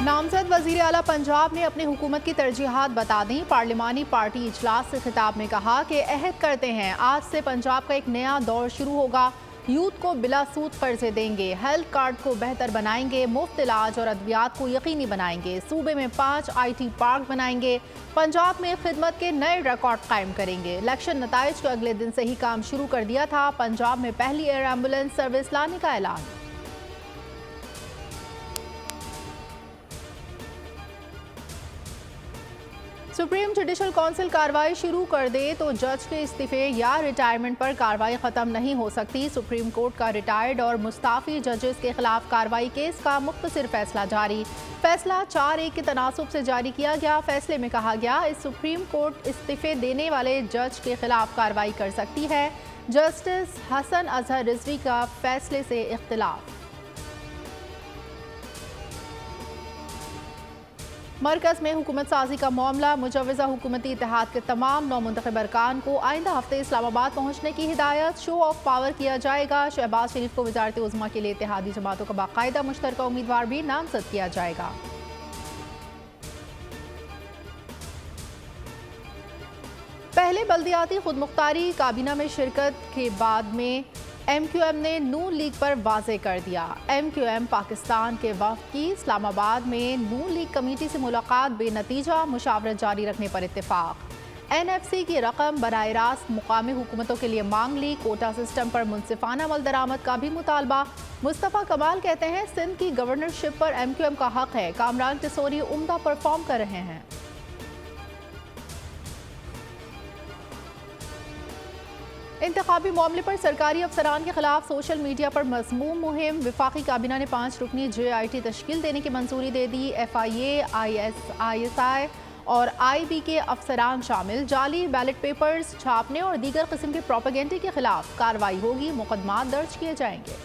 नामजद वजीर आला पंजाब ने अपनी हुकूमत की तरजीहात बता दी। पार्लिमानी पार्टी इजलास से खिताब में कहा कि अहद करते हैं आज से पंजाब का एक नया दौर शुरू होगा। यूथ को बिला सूद कर्जे देंगे, हेल्थ कार्ड को बेहतर बनाएंगे, मुफ्त इलाज और अद्वियात को यकीनी बनाएंगे, सूबे में 5 IT पार्क बनाएंगे, पंजाब में खिदमत के नए रिकॉर्ड कायम करेंगे। इलेक्शन नताइज के अगले दिन से ही काम शुरू कर दिया था। पंजाब में पहली एयर एम्बुलेंस सर्विस लाने का ऐलान। सुप्रीम जुडिशल काउंसिल कार्रवाई शुरू कर दे तो जज के इस्तीफे या रिटायरमेंट पर कार्रवाई खत्म नहीं हो सकती। सुप्रीम कोर्ट का रिटायर्ड और मुस्ताफी जजेस के खिलाफ कार्रवाई केस का मुख्तसर फैसला जारी। फैसला 4-1 के तनासुब से जारी किया गया। फैसले में कहा गया इस सुप्रीम कोर्ट इस्तीफे देने वाले जज के खिलाफ कार्रवाई कर सकती है। जस्टिस हसन अजहर रिजवी का फैसले से इख्तिलाफ। मरकज़ में हुकूमत साजी का मामला। मुजव्वज़ा हुकूमती इत्तेहाद के तमाम नौमुंतखब अरकान को आइंदा हफ्ते इस्लामाबाद पहुँचने की हिदायत। शो ऑफ पावर किया जाएगा। शहबाज शरीफ को वज़ारत उज़्मा के लिए इत्तेहादी जमातों का बाकायदा मुश्तरका उम्मीदवार भी नामज़द किया जाएगा। पहले बल्दियाती खुदमुख्तारी काबीना में शिरकत के बाद में MQM ने नून लीग पर वाज़े कर दिया। MQM पाकिस्तान के वफ़द की इस्लामाबाद में नून लीग कमेटी से मुलाकात बेनतीजा, मुशावरत जारी रखने पर इत्तेफाक। NFC की रकम बराह रास्त मुकामी हुकूमतों के लिए मांग ली। कोटा सिस्टम पर मुनसिफाना अमल दरामद का भी मुतालबा। मुस्तफ़ा कमाल कहते हैं सिंध की गवर्नरशिप पर MQM का हक है। कामरान टिसोरी उम्दा परफॉर्म कर रहे हैं। इंतखाबी मामले पर सरकारी अफसरान के खिलाफ सोशल मीडिया पर मज़मूम मुहिम। विफाकी काबीना ने 5 रुकनी JIT तश्कील देने की मंजूरी दे दी। FIA, ISI और IB के अफसरान शामिल। जाली बैलेट पेपर्स छापने और दीगर किस्म के प्रोपेगेंडे के खिलाफ कार्रवाई होगी। मुकदमा दर्ज किए जाएंगे।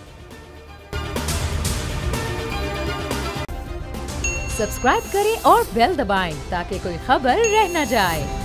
सब्सक्राइब करें और बेल दबाएं ताकि कोई खबर रह न जाए।